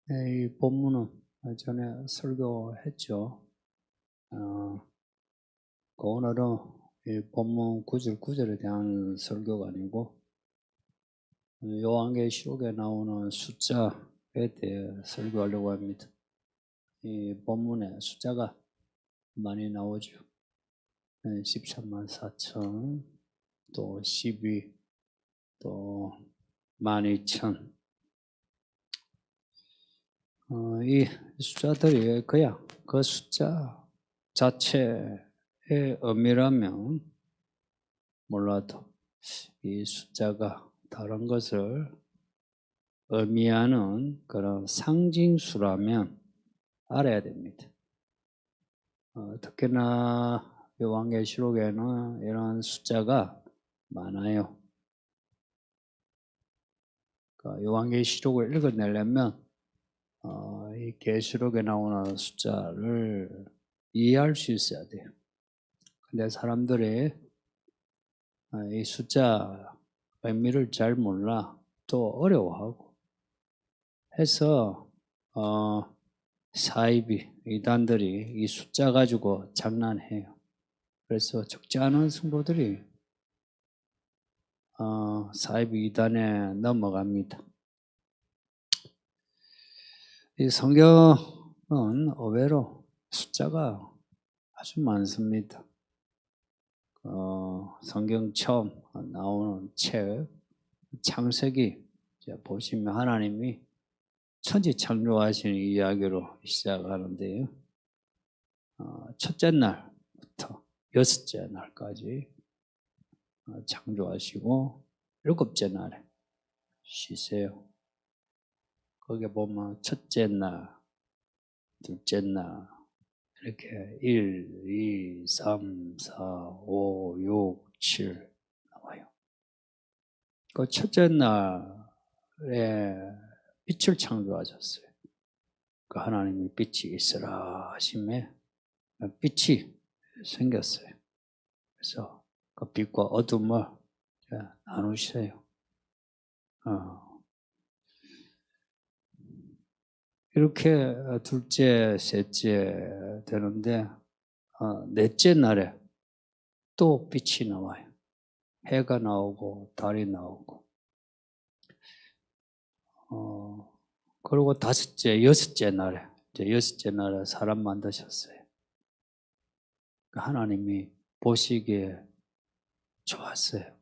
네, 이 본문은 전에 설교했죠. 오늘은 이 본문 9절 9절에 대한 설교가 아니고 요한계시록에 나오는 숫자에 대해 설교하려고 합니다. 이 본문에 숫자가 많이 나오죠. 13만 4천, 또 12, 또 12,000. 이 숫자들이 그냥 그 숫자 자체의 의미라면 몰라도 이 숫자가 다른 것을 의미하는 그런 상징수라면 알아야 됩니다. 특히나 요한계시록에는 이런 숫자가 많아요. 요한계시록을 읽어내려면 이 계시록에 나오는 숫자를 이해할 수 있어야 돼요. 근데 사람들이 이 숫자 의미를 잘 몰라 또 어려워하고 해서 사이비 이단들이 이 숫자 가지고 장난해요. 그래서 적지 않은 성도들이 사이비 이단에 넘어갑니다. 이 성경은 의외로 숫자가 아주 많습니다. 성경 처음 나오는 책 창세기 보시면 하나님이 천지 창조하시는 이야기로 시작하는데요. 첫째 날부터 여섯째 날까지 창조하시고 일곱째 날에 쉬세요. 거기에 보면 첫째 날, 둘째 날 이렇게 1, 2, 3, 4, 5, 6, 7 나와요. 그 첫째 날에 빛을 창조하셨어요. 그 하나님이 빛이 있으라 하심에 빛이 생겼어요. 그래서 그 빛과 어둠을 나누세요. 이렇게 둘째, 셋째 되는데 넷째 날에 또 빛이 나와요. 해가 나오고 달이 나오고 그리고 다섯째, 여섯째 날에 여섯째 날에 사람 만드셨어요. 하나님이 보시기에 좋았어요.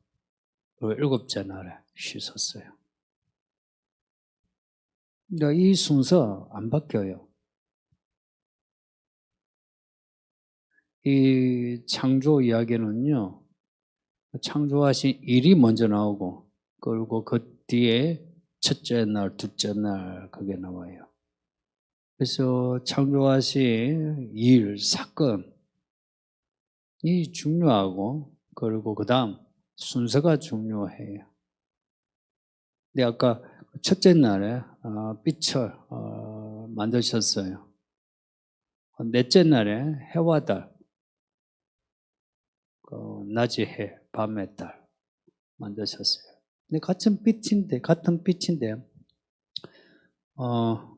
그리고 일곱째 날에 쉬셨어요. 그러니까 이 순서 안 바뀌어요. 이 창조 이야기는요, 창조하신 일이 먼저 나오고, 그리고 그 뒤에 첫째 날, 둘째 날, 그게 나와요. 그래서 창조하신 일, 사건이 중요하고, 그리고 그 다음 순서가 중요해요. 근데 아까 첫째 날에 빛을 만드셨어요. 넷째 날에 해와 달, 낮이 해, 밤에 달 만드셨어요. 근데 같은 빛인데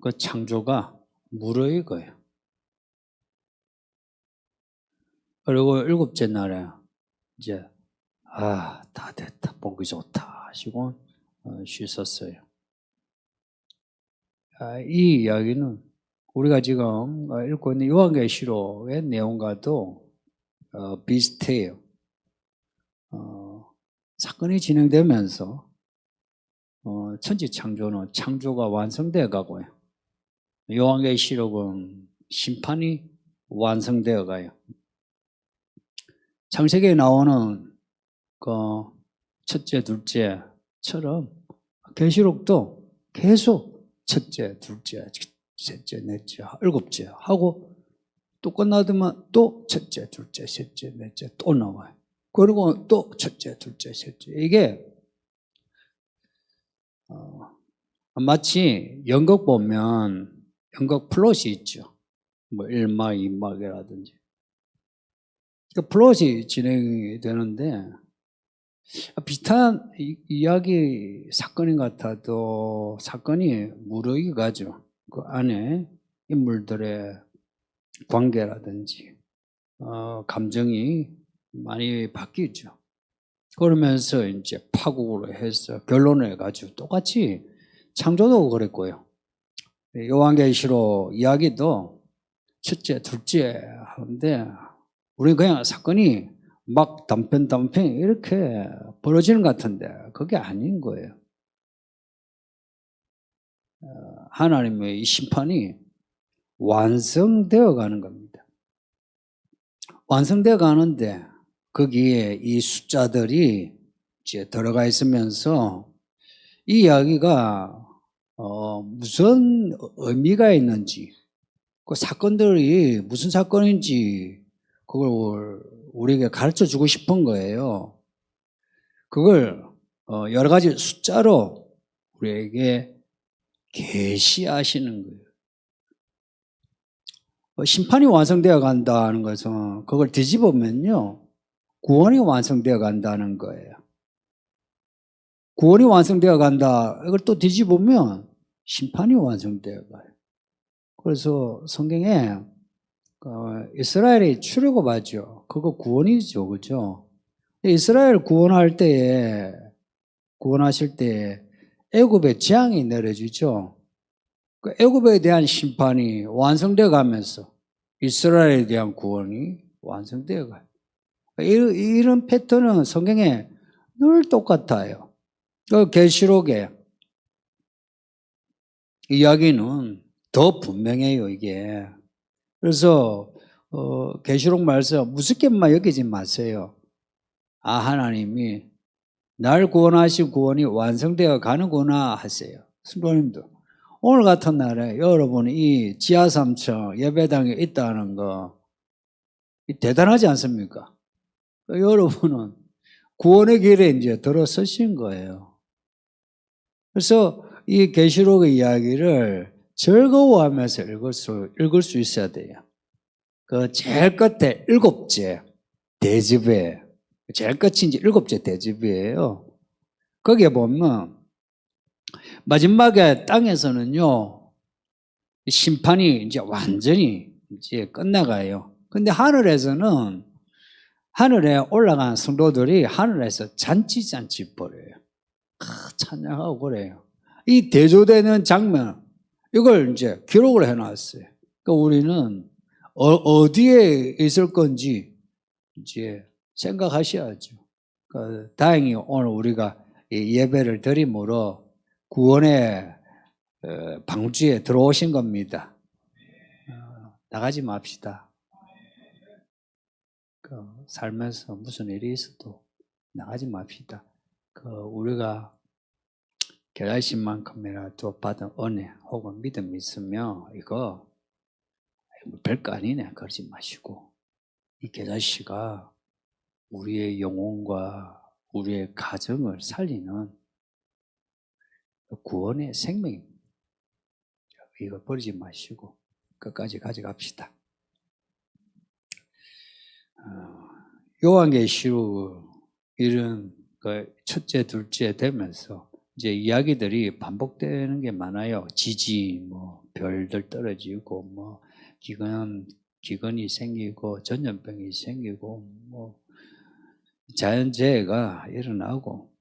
그 창조가 무르익어요. 그리고 일곱째 날에 이제 다 됐다, 보기 좋다 하시고 쉬셨어요. 이 이야기는 우리가 지금 읽고 있는 요한계시록의 내용과도 비슷해요. 사건이 진행되면서 천지 창조는 창조가 완성되어 가고요. 요한계시록은 심판이 완성되어 가요. 창세기에 나오는 그 첫째, 둘째처럼 계시록도 계속 첫째, 둘째, 셋째, 넷째, 일곱째 하고 또 끝나더만 또 첫째, 둘째, 셋째, 넷째 또 나와요. 그리고 또 첫째, 둘째, 셋째. 이게 마치 연극 보면 연극 플롯이 있죠. 뭐 1막, 2막이라든지. 그 플롯이 진행이 되는데 비슷한 이야기 사건인 것 같아도 사건이 무르익어 가죠. 그 안에 인물들의 관계라든지 감정이 많이 바뀌죠. 그러면서 이제 파국으로 해서 결론을 가지고 똑같이 창조도 그랬고요. 요한계시록 이야기도 첫째, 둘째 하는데 우리 그냥 사건이 막 단편 이렇게 벌어지는 것 같은데 그게 아닌 거예요. 하나님의 이 심판이 완성되어 가는 겁니다. 완성되어 가는데 거기에 이 숫자들이 이제 들어가 있으면서 이 이야기가 무슨 의미가 있는지, 그 사건들이 무슨 사건인지 그걸 우리에게 가르쳐 주고 싶은 거예요. 그걸 여러 가지 숫자로 우리에게 계시하시는 거예요. 심판이 완성되어 간다는 것은 그걸 뒤집으면요, 구원이 완성되어 간다는 거예요. 구원이 완성되어 간다. 이걸 또 뒤집으면 심판이 완성되어 가요. 그래서 성경에 이스라엘이 출애굽하죠. 그거 구원이죠, 그죠? 이스라엘 구원하실 때에 애굽에 재앙이 내려지죠. 그 애굽에 대한 심판이 완성되어 가면서 이스라엘에 대한 구원이 완성되어 가요. 이런 패턴은 성경에 늘 똑같아요. 그 계시록의 이야기는 더 분명해요, 이게. 그래서 계시록 말씀 무섭게만 여기지 마세요. 하나님이 날 구원하신 구원이 완성되어 가는구나 하세요. 성도님도 오늘 같은 날에 여러분이 이 지하 3층 예배당에 있다는 거 대단하지 않습니까? 여러분은 구원의 길에 이제 들어서신 거예요. 그래서 이 계시록의 이야기를 즐거워하면서 읽을 수 있어야 돼요. 그 제일 끝에 7째 대접에, 제일 끝이 이제 7째 대접이에요. 거기에 보면 마지막에 땅에서는요, 심판이 이제 완전히 이제 끝나가요. 근데 하늘에 올라간 성도들이 하늘에서 잔치 벌여요. 찬양하고 그래요. 이 대조되는 장면, 이걸 이제 기록을 해놨어요. 그러니까 우리는 어디에 있을 건지 이제 생각하셔야죠. 그러니까 다행히 오늘 우리가 이 예배를 드림으로 구원의 방주에 들어오신 겁니다. 나가지 맙시다. 살면서 무슨 일이 있어도 나가지 맙시다. 우리가 계달신만큼이라도 받은 은혜 혹은 믿음이 있으면 이거 별거 아니네 그러지 마시고, 이 계달씨가 우리의 영혼과 우리의 가정을 살리는 구원의 생명입니다. 이거 버리지 마시고 끝까지 가져갑시다. 요한계시록 이런 첫째, 둘째 되면서 이제 이야기들이 반복되는 게 많아요. 지진, 별들 떨어지고, 기근이 생기고, 전염병이 생기고, 자연재해가 일어나고,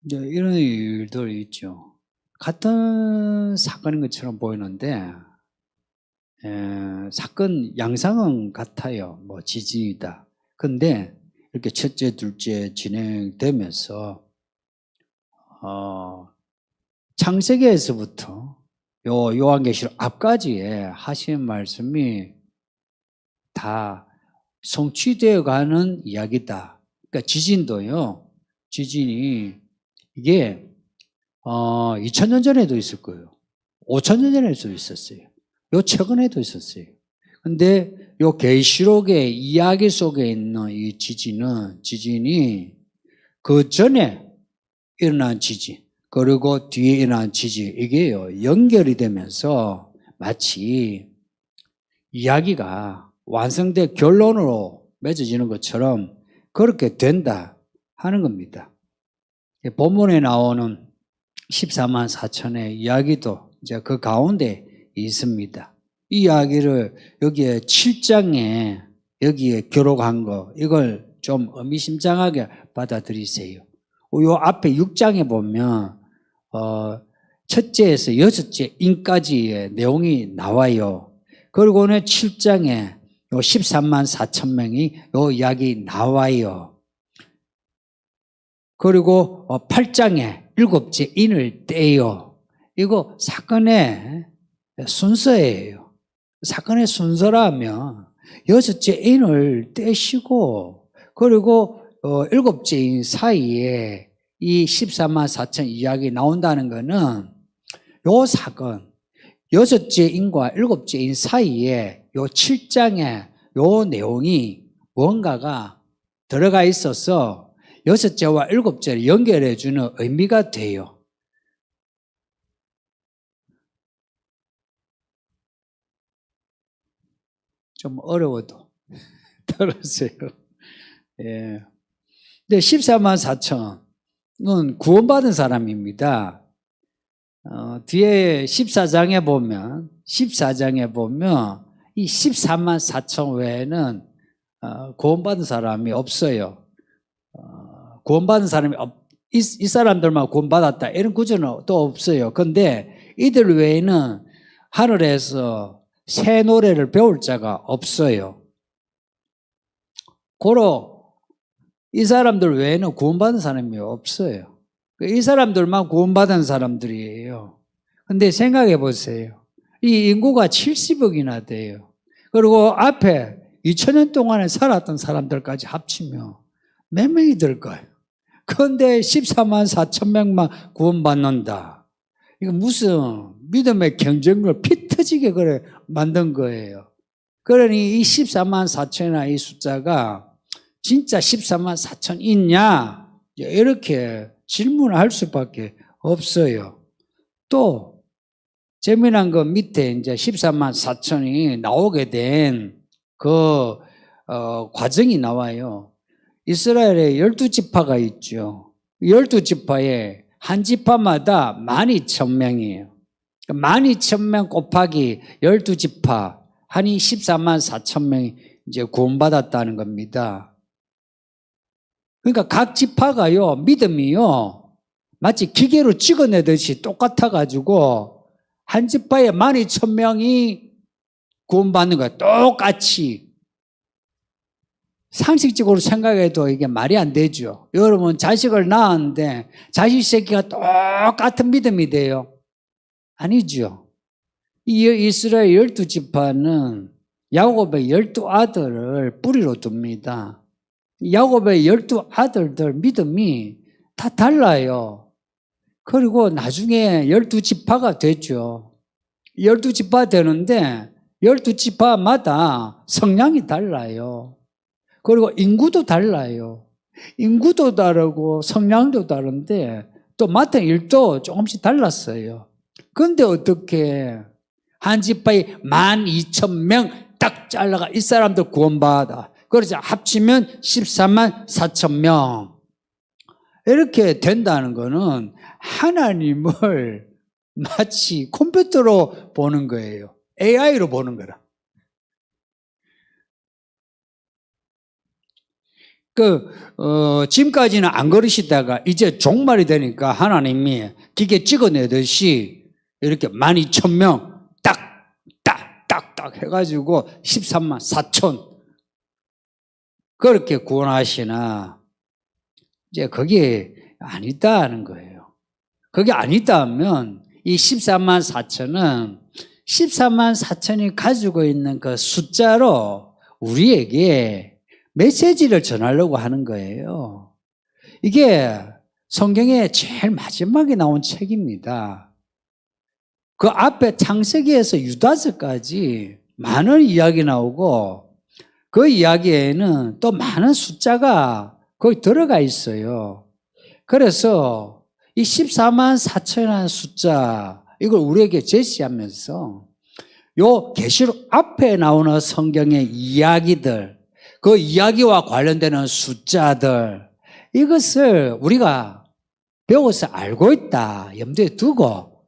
이제 이런 일들이 있죠. 같은 사건인 것처럼 보이는데, 사건 양상은 같아요. 지진이다. 근데 이렇게 첫째, 둘째 진행되면서 창세기에서부터 요한계시록 앞까지에 하신 말씀이 다 성취되어 가는 이야기다. 그러니까 지진도요. 지진이 이게 2000년 전에도 있을 거예요. 5000년 전에도 있었어요. 요 최근에도 있었어요. 근데 요 계시록의 이야기 속에 있는 이 지진이 그 전에 일어난 지진, 그리고 뒤에 일어난 지진, 이게요, 연결이 되면서 마치 이야기가 완성된 결론으로 맺어지는 것처럼 그렇게 된다 하는 겁니다. 본문에 나오는 14만 4천의 이야기도 이제 그 가운데 있습니다. 이 이야기를 여기에 7장에 여기에 기록한 거 이걸 좀 의미심장하게 받아들이세요. 요 앞에 6장에 보면 첫째에서 여섯째 인까지의 내용이 나와요. 그리고는 7장에 요 13만 4천 명이 요 이야기 나와요. 그리고 8장에 일곱째 인을 떼요. 이거 사건의 순서예요. 사건의 순서라면 여섯째 인을 떼시고 그리고 일곱째 인 사이에 이 14만 4천 이야기 나온다는 거는 요 사건 여섯째 인과 일곱째 인 사이에 요 7장에 요 내용이 뭔가가 들어가 있어서 여섯째와 일곱째를 연결해 주는 의미가 돼요. 좀 어려워도 들으세요. 예. 근데 14만 4천은 구원받은 사람입니다. 뒤에 14장에 보면 이 14만 4천 외에는 구원받은 사람이 없어요. 구원받은 사람이 이 사람들만 구원받았다 이런 구조는 또 없어요. 그런데 이들 외에는 하늘에서 새 노래를 배울 자가 없어요. 고로 이 사람들 외에는 구원받은 사람이 없어요. 이 사람들만 구원받은 사람들이에요. 근데 생각해 보세요. 이 인구가 70억이나 돼요. 그리고 앞에 2000년 동안에 살았던 사람들까지 합치면 몇 명이 될까요? 그런데 14만 4천 명만 구원받는다. 이거 무슨 믿음의 경쟁을 피 터지게 그래 만든 거예요. 그러니 이 14만 4천이나 이 숫자가 진짜 14만 4천 있냐? 이렇게 질문을 할 수밖에 없어요. 또 재미난 거 밑에 이제 14만 4천이 나오게 된 그 과정이 나와요. 이스라엘에 12지파가 있죠. 12지파에 한 지파마다 12,000명이에요. 12,000명 곱하기 12지파 하니 14만 4천 명이 이제 구원받았다는 겁니다. 그러니까 각 지파가요, 믿음이요, 마치 기계로 찍어내듯이 똑같아가지고 한 지파에 12,000명이 구원받는 거야. 똑같이. 상식적으로 생각해도 이게 말이 안 되죠. 여러분 자식을 낳았는데 자식 새끼가 똑같은 믿음이 돼요? 아니죠. 이 이스라엘 12지파는 야곱의 12아들을 뿌리로 둡니다. 야곱의 12아들들 믿음이 다 달라요. 그리고 나중에 12지파가 됐죠. 12지파 되는데 12지파마다 성향이 달라요. 그리고 인구도 달라요. 인구도 다르고 성향도 다른데 또 맡은 일도 조금씩 달랐어요. 그런데 어떻게 한 지파에 12,000명 딱 잘라가 이 사람들 구원받아. 그래서 합치면 14만 4천 명. 이렇게 된다는 거는 하나님을 마치 컴퓨터로 보는 거예요. AI로 보는 거라. 지금까지는 안 그러시다가 이제 종말이 되니까 하나님이 기계 찍어내듯이 이렇게 12,000명 딱 해가지고 13만 4천 그렇게 구원하시나 이제 그게 아니다는 거예요. 그게 아니다 하면 이 14만 4천은 14만 4천이 가지고 있는 그 숫자로 우리에게 메시지를 전하려고 하는 거예요. 이게 성경의 제일 마지막에 나온 책입니다. 그 앞에 창세기에서 유다서까지 많은 이야기 나오고 그 이야기에는 또 많은 숫자가 거기 들어가 있어요. 그래서 이 14만 4천이라는 숫자 이걸 우리에게 제시하면서 요 계시록 앞에 나오는 성경의 이야기들 그 이야기와 관련되는 숫자들 이것을 우리가 배워서 알고 있다 염두에 두고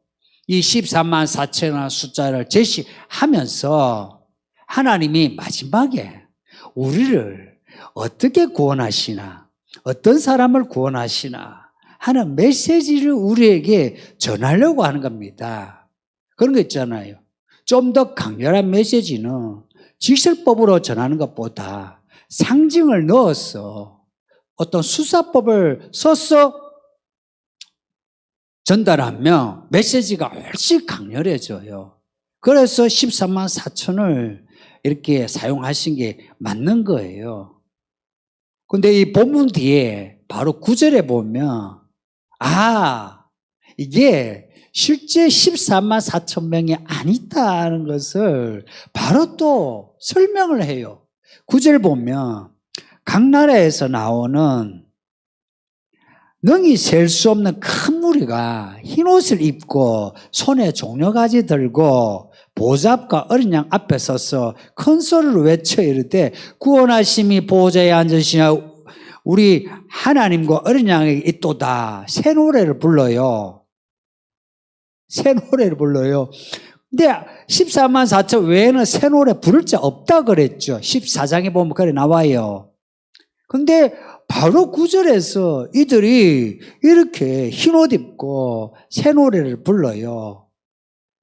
이 14만 4천의 숫자를 제시하면서 하나님이 마지막에 우리를 어떻게 구원하시나, 어떤 사람을 구원하시나 하는 메시지를 우리에게 전하려고 하는 겁니다. 그런 거 있잖아요. 좀 더 강렬한 메시지는 직설법으로 전하는 것보다 상징을 넣어서 어떤 수사법을 써서 전달하면 메시지가 훨씬 강렬해져요. 그래서 14만 4천을 이렇게 사용하신 게 맞는 거예요. 근데 이 본문 뒤에 바로 9절에 보면 이게 실제 14만 4천 명이 아니다는 것을 바로 또 설명을 해요. 9절 보면 각 나라에서 나오는 능히 셀 수 없는 큰 무리가 흰옷을 입고 손에 종려가지 들고 보좌과 어린 양 앞에 서서 큰 소리로 외쳐 이르되 구원하심이 보좌에 앉으시나 우리 하나님과 어린 양에게 있도다. 새 노래를 불러요. 새 노래를 불러요. 근데 14만 4천 외에는 새 노래 부를 자 없다 그랬죠. 14장에 보면 그래 나와요. 근데 바로 9절에서 이들이 이렇게 흰옷 입고 새 노래를 불러요.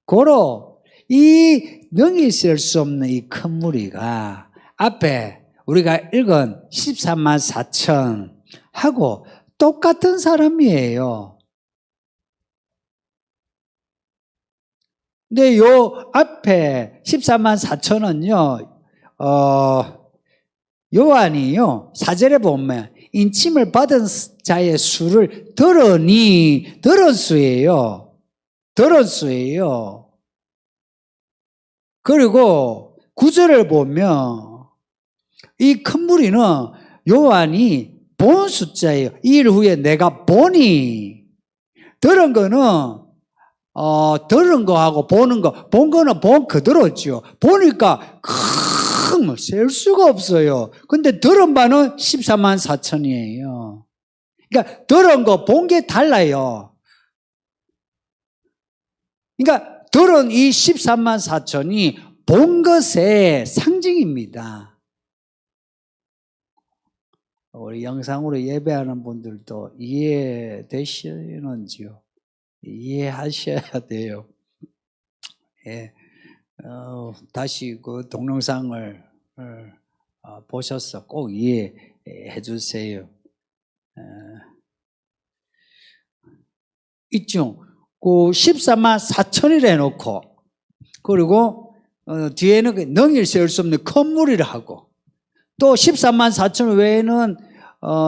고로 이 능히 셀 수 없는 이 큰 무리가 앞에 우리가 읽은 14만 4천 하고 똑같은 사람이에요. 근데 요 앞에 14만 4천은요, 요한이요, 4절에 보면 인침을 받은 자의 수를 들으니, 들은 수예요. 들은 수예요. 그리고 9절을 보면 이 큰 무리는 요한이 본 숫자예요. 이 일 후에 내가 보니, 들은 거는 들은 거하고 보는 거, 본 거는 본 그대로죠. 보니까 셀 수가 없어요. 근데 들은 바는 14만 4천이에요. 그러니까 들은 거, 본 게 달라요. 그러니까 들은 이 14만 4천이 본 것의 상징입니다. 우리 영상으로 예배하는 분들도 이해되시는지요? 이해하셔야 돼요. 예. 다시 그 동영상을 보셔서 꼭 이해해 주세요. 이중 그 14만 4천이라 해놓고 그리고 뒤에는 능히 셀 수 없는 큰 무리를 하고 또 14만 4천 외에는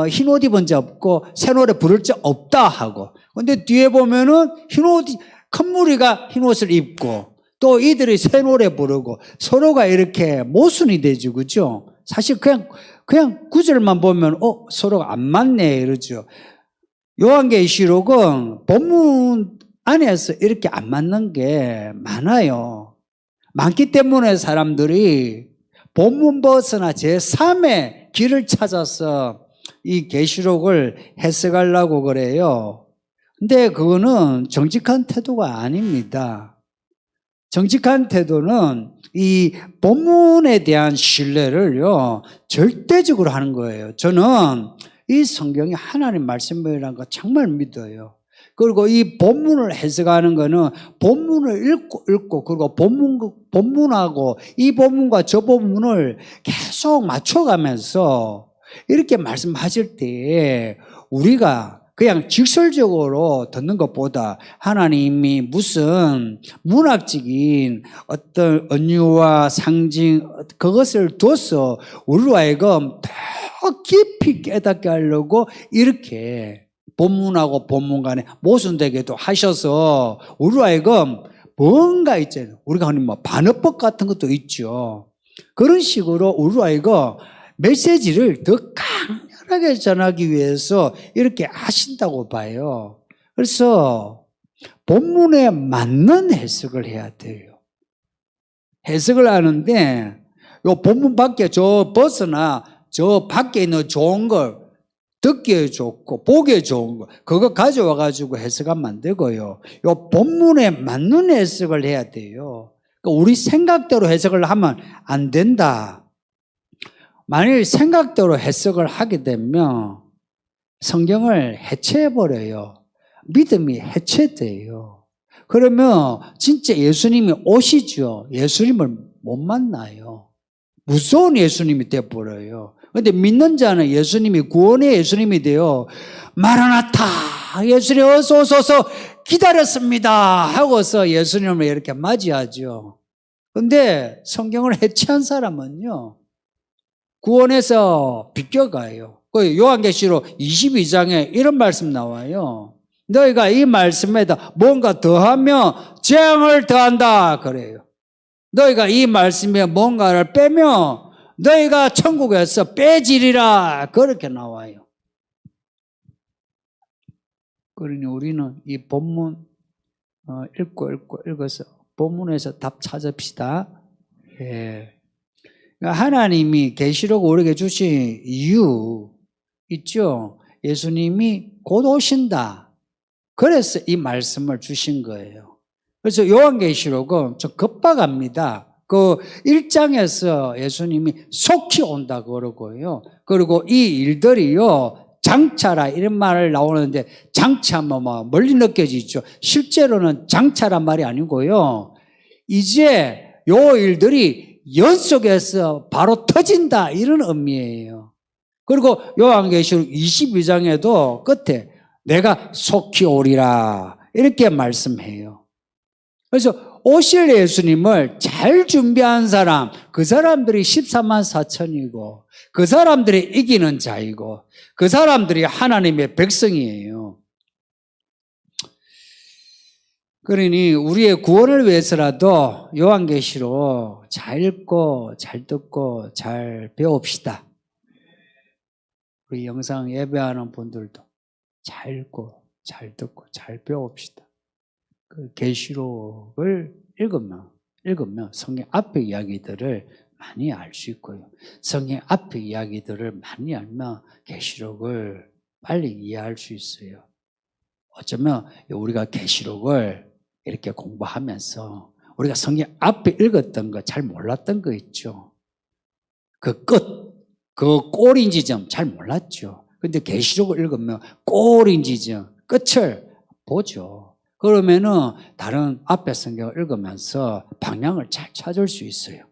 흰옷 입은 자 없고 새 노래 부를 자 없다 하고 근데 뒤에 보면은 큰 무리가 흰옷을 입고 또 이들이 새 노래 부르고 서로가 이렇게 모순이 되죠. 그죠? 사실 그냥 9절만 보면 서로가 안 맞네 이러죠. 요한계시록은 본문 안에서 이렇게 안 맞는 게 많아요. 많기 때문에 사람들이 본문 벗어나 제3의 길을 찾아서 이 계시록을 해석하려고 그래요. 근데 그거는 정직한 태도가 아닙니다. 정직한 태도는 이 본문에 대한 신뢰를요, 절대적으로 하는 거예요. 저는 이 성경이 하나님 말씀이라는 거 정말 믿어요. 그리고 이 본문을 해석하는 거는 본문을 읽고 그리고 본문하고 이 본문과 저 본문을 계속 맞춰가면서 이렇게 말씀하실 때에 우리가 그냥 직설적으로 듣는 것보다 하나님이 무슨 문학적인 어떤 은유와 상징 그것을 둬서 우리로 하여금 더 깊이 깨닫게 하려고 이렇게 본문하고 본문 간에 모순되게도 하셔서 우리로 하여금 뭔가 있잖아요. 우리가 흔히 반어법 같은 것도 있죠. 그런 식으로 우리로 하여금 메시지를 더 강렬하게 전하기 위해서 이렇게 하신다고 봐요. 그래서 본문에 맞는 해석을 해야 돼요. 해석을 하는데 요 본문 밖에 저 벗어나 저 밖에 있는 좋은 걸 듣기에 좋고 보기에 좋은 거 그거 가져와 가지고 해석하면 안 되고요. 요 본문에 맞는 해석을 해야 돼요. 그러니까 우리 생각대로 해석을 하면 안 된다. 만일 생각대로 해석을 하게 되면 성경을 해체해버려요. 믿음이 해체돼요. 그러면 진짜 예수님이 오시죠. 예수님을 못 만나요. 무서운 예수님이 돼버려요. 그런데 믿는 자는 예수님이 구원의 예수님이 돼요. 마라나타 예수님 어서 오소서 기다렸습니다 하고서 예수님을 이렇게 맞이하죠. 그런데 성경을 해체한 사람은요 구원에서 비껴가요. 그 요한계시록 22장에 이런 말씀 나와요. 너희가 이 말씀에다 뭔가 더하면 재앙을 더한다 그래요. 너희가 이 말씀에 뭔가를 빼면 너희가 천국에서 빼지리라 그렇게 나와요. 그러니 우리는 이 본문 읽어서 본문에서 답 찾읍시다. 예. 그러니까 하나님이 계시록 우리에게 주신 이유 있죠. 예수님이 곧 오신다. 그래서 이 말씀을 주신 거예요. 그래서 요한계시록은 좀 급박합니다. 그 1장에서 예수님이 속히 온다 그러고요. 그리고 이 일들이요. 장차라 이런 말을 나오는데 장차면 뭐 멀리 느껴지죠. 실제로는 장차란 말이 아니고요. 이제 요 일들이 연속해서 바로 터진다 이런 의미예요. 그리고 요한계시록 22장에도 끝에 내가 속히 오리라 이렇게 말씀해요. 그래서 오실 예수님을 잘 준비한 사람, 그 사람들이 14만 4천이고 그 사람들이 이기는 자이고 그 사람들이 하나님의 백성이에요. 그러니 우리의 구원을 위해서라도 요한계시록 잘 읽고 잘 듣고 잘 배웁시다. 우리 영상 예배하는 분들도 잘 읽고 잘 듣고 잘 배웁시다. 그 계시록을 읽으면 성경 앞의 이야기들을 많이 알 수 있고요. 성경 앞의 이야기들을 많이 알면 계시록을 빨리 이해할 수 있어요. 어쩌면 우리가 계시록을 이렇게 공부하면서 우리가 성경 앞에 읽었던 거 잘 몰랐던 거 있죠. 그 끝, 그 꼬린 지점 잘 몰랐죠. 근데 계시록을 읽으면 꼬린 지점, 끝을 보죠. 그러면은 다른 앞에 성경을 읽으면서 방향을 잘 찾을 수 있어요.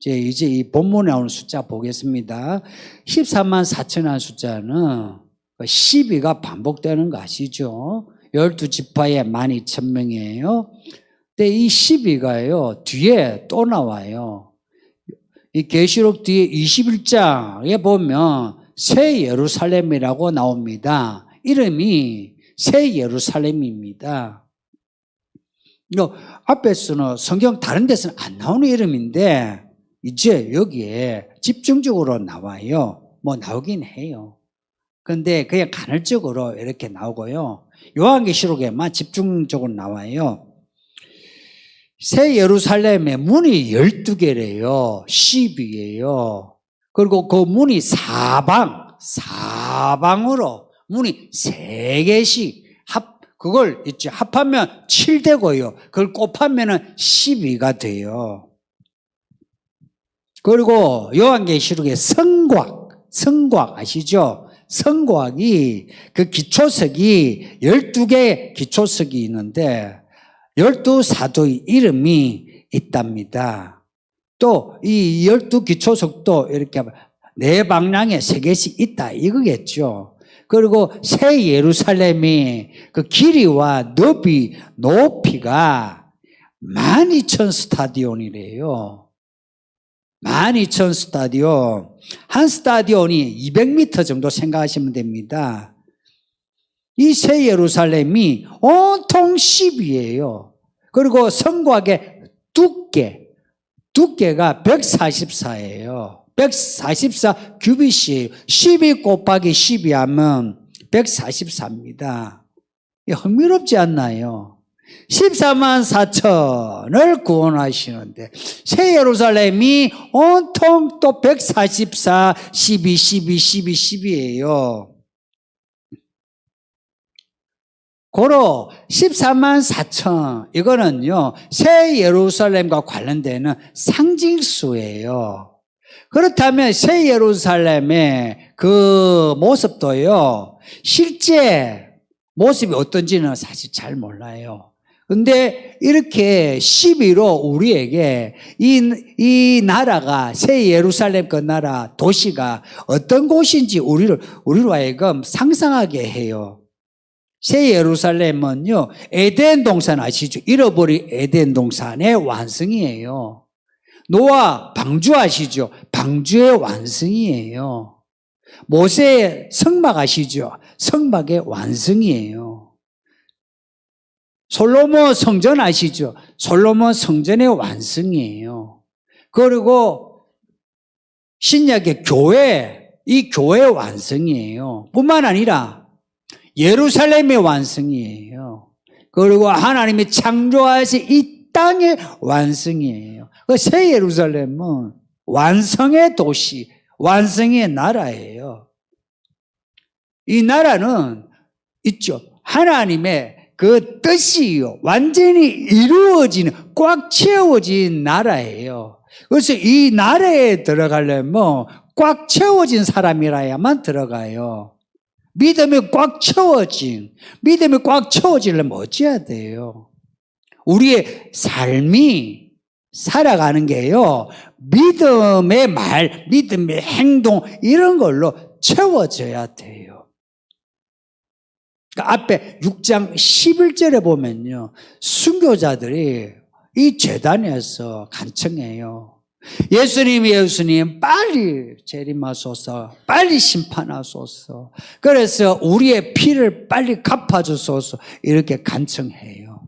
이제 이 본문에 나오는 숫자 보겠습니다. 14만 4천이라는 숫자는 12가 반복되는 거 아시죠? 12지파에 12,000명이에요. 근데 이 12가요, 뒤에 또 나와요. 이 계시록 뒤에 21장에 보면 새 예루살렘이라고 나옵니다. 이름이 새 예루살렘입니다. 앞에서는 성경 다른 데서는 안 나오는 이름인데 이제 여기에 집중적으로 나와요. 뭐 나오긴 해요. 그런데 그냥 간헐적으로 이렇게 나오고요. 요한계시록에만 집중적으로 나와요. 새 예루살렘의 문이 12개래요. 10이에요. 그리고 그 문이 사방으로 문이 3개씩 그걸 있죠. 합하면 7되고요. 그걸 곱하면 12가 돼요. 그리고 요한계시록의 성곽 아시죠? 성곽이 그 기초석이 12개의 기초석이 있는데 12사도의 이름이 있답니다. 또 이 12기초석도 이렇게 네 방향에 3개씩 있다 이거겠죠. 그리고 새 예루살렘이 그 길이와 높이가 12,000 스타디온이래요. 12,000 스타디온. 한 스타디온이 200m 정도 생각하시면 됩니다. 이 새 예루살렘이 온통 10이에요. 그리고 성곽의 두께가 144예요. 144 규빗이 12 곱하기 12 하면 144입니다. 흥미롭지 않나요? 14만 4천을 구원하시는데 새 예루살렘이 온통 또 144, 12, 12, 12, 12예요. 고로 14만 4천 이거는요 새 예루살렘과 관련되는 상징수예요. 그렇다면 새 예루살렘의 그 모습도요 실제 모습이 어떤지는 사실 잘 몰라요. 근데 이렇게 12로 우리에게 이 나라가 새 예루살렘 그 나라 도시가 어떤 곳인지 우리로 하여금 상상하게 해요. 새 예루살렘은요 에덴 동산 아시죠? 잃어버린 에덴 동산의 완성이에요. 노아 방주 아시죠? 방주의 완성이에요. 모세의 성막 아시죠? 성막의 완성이에요. 솔로몬 성전 아시죠? 솔로몬 성전의 완성이에요. 그리고 신약의 교회, 이 교회의 완성이에요. 뿐만 아니라 예루살렘의 완성이에요. 그리고 하나님이 창조하신 이 땅의 완성이에요. 그 새 예루살렘은 완성의 도시, 완성의 나라예요. 이 나라는 있죠. 하나님의 그 뜻이요. 완전히 이루어지는, 꽉 채워진 나라예요. 그래서 이 나라에 들어가려면 꽉 채워진 사람이라야만 들어가요. 믿음이 꽉 채워지려면 어찌해야 돼요? 우리의 삶이 살아가는 게요, 믿음의 말, 믿음의 행동, 이런 걸로 채워져야 돼요. 그러니까 앞에 6장 11절에 보면요, 순교자들이 이 제단에서 간청해요. 예수님, 빨리 재림하소서, 빨리 심판하소서. 그래서 우리의 피를 빨리 갚아주소서, 이렇게 간청해요.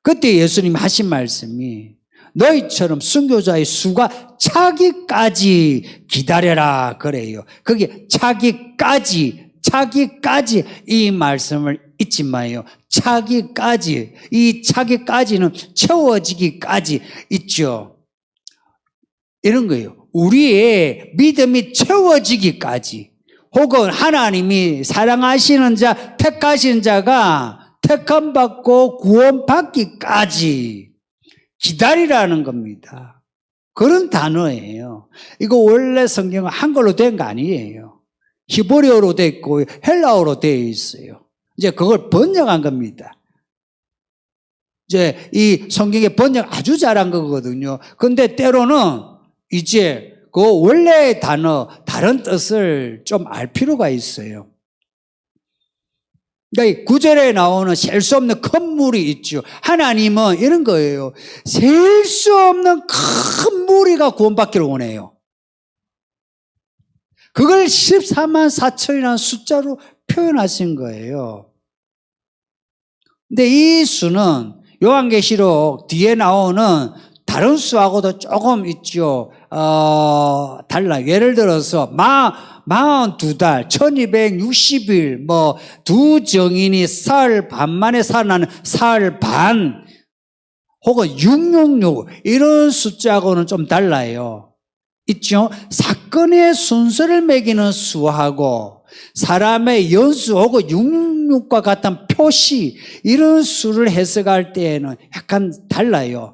그때 예수님 하신 말씀이 너희처럼 순교자의 수가 차기까지 기다려라 그래요. 그게 차기까지 이 말씀을 잊지 마요. 차기까지, 이 차기까지는 채워지기까지 있죠. 이런 거예요. 우리의 믿음이 채워지기까지, 혹은 하나님이 사랑하시는 자, 택하신 자가 택함받고 구원받기까지 기다리라는 겁니다. 그런 단어예요. 이거 원래 성경은 한글로 된 거 아니에요. 히브리어로 돼 있고 헬라어로 되어 있어요. 이제 그걸 번역한 겁니다. 이제 이 성경의 번역 아주 잘한 거거든요. 근데 때로는 이제 그 원래의 단어, 다른 뜻을 좀 알 필요가 있어요. 그러니까 9절에 나오는 셀 수 없는 큰 물이 있죠. 하나님은 이런 거예요. 셀 수 없는 큰 무리가 구원받기를 원해요. 그걸 14만 4천이라는 숫자로 표현하신 거예요. 근데 이 수는 요한계시록 뒤에 나오는 다른 수하고도 조금 있죠. 달라요. 예를 들어서 42달, 1260일, 두 정인이 사흘 반 만에 살아나는 사흘 반, 혹은 666, 이런 숫자하고는 좀 달라요. 있죠? 사건의 순서를 매기는 수하고 사람의 연수 혹은 666과 같은 표시, 이런 수를 해석할 때에는 약간 달라요.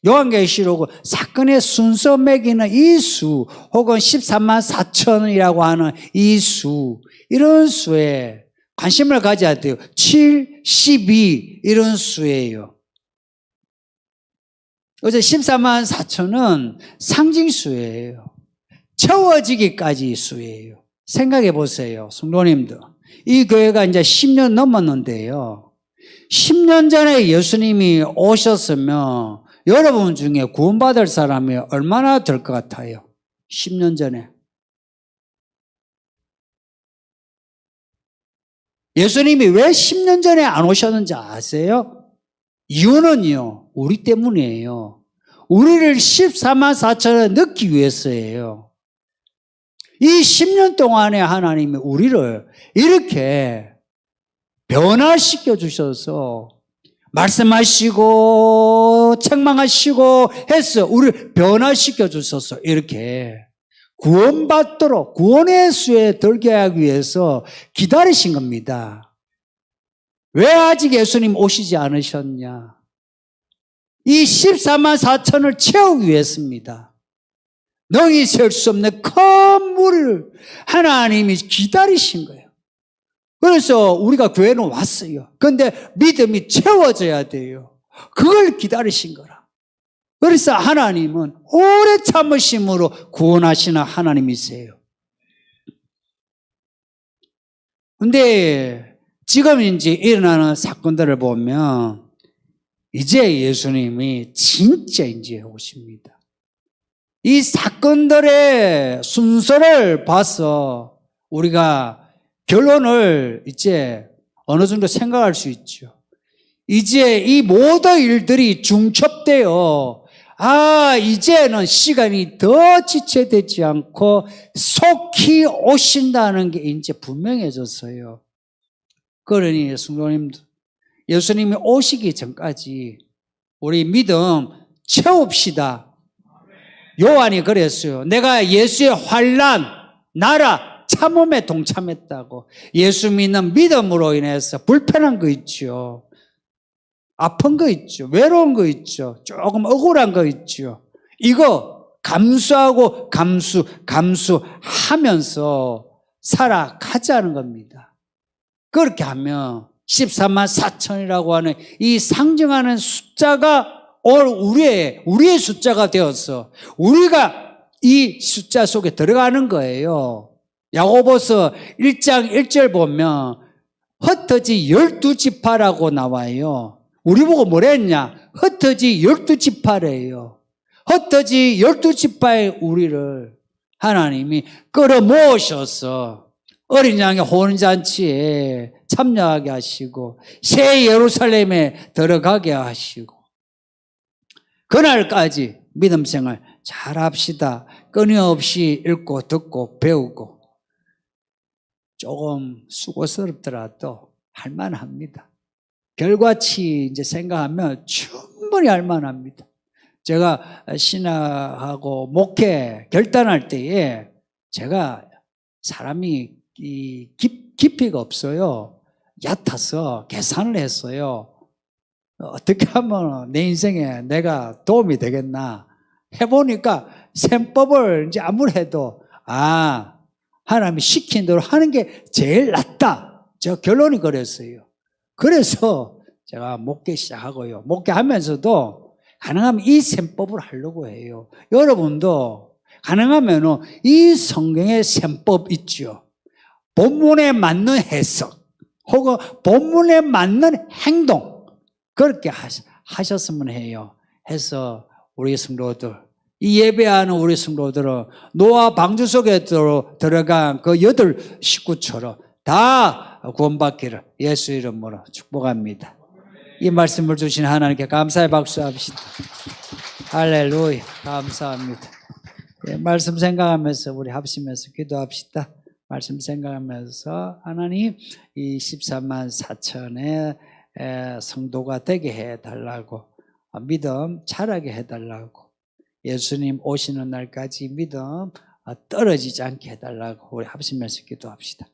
요한계시록은 사건의 순서 매기는 이 수, 혹은 13만 4천이라고 하는 이 수, 이런 수에 관심을 가져야 돼요. 7, 12 이런 수예요. 그래서 14만 4천은 상징수예요. 채워지기까지 수예요. 생각해 보세요, 성도님들. 이 교회가 이제 10년 넘었는데요. 10년 전에 예수님이 오셨으면 여러분 중에 구원받을 사람이 얼마나 될 것 같아요? 10년 전에. 예수님이 왜 10년 전에 안 오셨는지 아세요? 이유는요, 우리 때문이에요. 우리를 14만 4천을 넣기 위해서예요. 이 10년 동안에 하나님이 우리를 이렇게 변화시켜 주셔서 말씀하시고 책망하시고 해서 우리를 변화시켜 주셔서 이렇게 구원받도록 구원의 수에 들게 하기 위해서 기다리신 겁니다. 왜 아직 예수님 오시지 않으셨냐? 이 14만 4천을 채우기 위해서입니다. 능히 셀 수 없는 큰 물을 하나님이 기다리신 거예요. 그래서 우리가 교회는 왔어요. 그런데 믿음이 채워져야 돼요. 그걸 기다리신 거라. 그래서 하나님은 오래 참으심으로 구원하시는 하나님이세요. 근데 지금 이제 일어나는 사건들을 보면 이제 예수님이 진짜 이제 오십니다. 이 사건들의 순서를 봐서 우리가 결론을 이제 어느 정도 생각할 수 있죠. 이제 이 모든 일들이 중첩되어 이제는 시간이 더 지체되지 않고 속히 오신다는 게 이제 분명해졌어요. 그러니 성도님들, 예수님이 오시기 전까지 우리 믿음 채웁시다. 요한이 그랬어요. 내가 예수의 환난, 나라, 참음에 동참했다고. 예수 믿는 믿음으로 인해서 불편한 거 있죠. 아픈 거 있죠. 외로운 거 있죠. 조금 억울한 거 있죠. 이거 감수하고 감수하면서 살아가자는 겁니다. 그렇게 하면 14만 4천이라고 하는 이 상징하는 숫자가 우리의 숫자가 되어서 우리가 이 숫자 속에 들어가는 거예요. 야고보서 1장 1절 보면 흩어지 12지파라고 나와요. 우리 보고 뭐라 했냐? 흩어지 12지파래요. 흩어지 12지파의 우리를 하나님이 끌어모으셔서 어린 양의 혼인잔치에 참여하게 하시고 새 예루살렘에 들어가게 하시고 그날까지 믿음 생활 잘합시다. 끊임없이 읽고 듣고 배우고 조금 수고스럽더라도 할만합니다. 결과치 이제 생각하면 충분히 할만합니다. 제가 신학하고 목회 결단할 때에 제가 사람이 깊이가 없어요. 얕아서 계산을 했어요. 어떻게 하면 내 인생에 내가 도움이 되겠나 해보니까 셈법을 이제 아무리 해도 하나님이 시킨 대로 하는 게 제일 낫다. 제가 결론이 그랬어요. 그래서 제가 목회 시작하고요. 목회하면서도 가능하면 이 셈법을 하려고 해요. 여러분도 가능하면 이 성경의 셈법 있죠. 본문에 맞는 해석 혹은 본문에 맞는 행동 그렇게 하셨으면 해요. 해서 우리 성도들 이 예배하는 우리 성도들은 노아 방주 속에 들어간 그 8 식구처럼 다 구원받기를 예수 이름으로 축복합니다. 이 말씀을 주신 하나님께 감사의 박수합시다. 할렐루야. 감사합니다. 말씀 생각하면서 우리 합심해서 기도합시다. 말씀 생각하면서 하나님 이 14만 4천의 성도가 되게 해달라고 믿음 자라게 해달라고 예수님 오시는 날까지 믿음 떨어지지 않게 해달라고 우리 합심해서 기도합시다.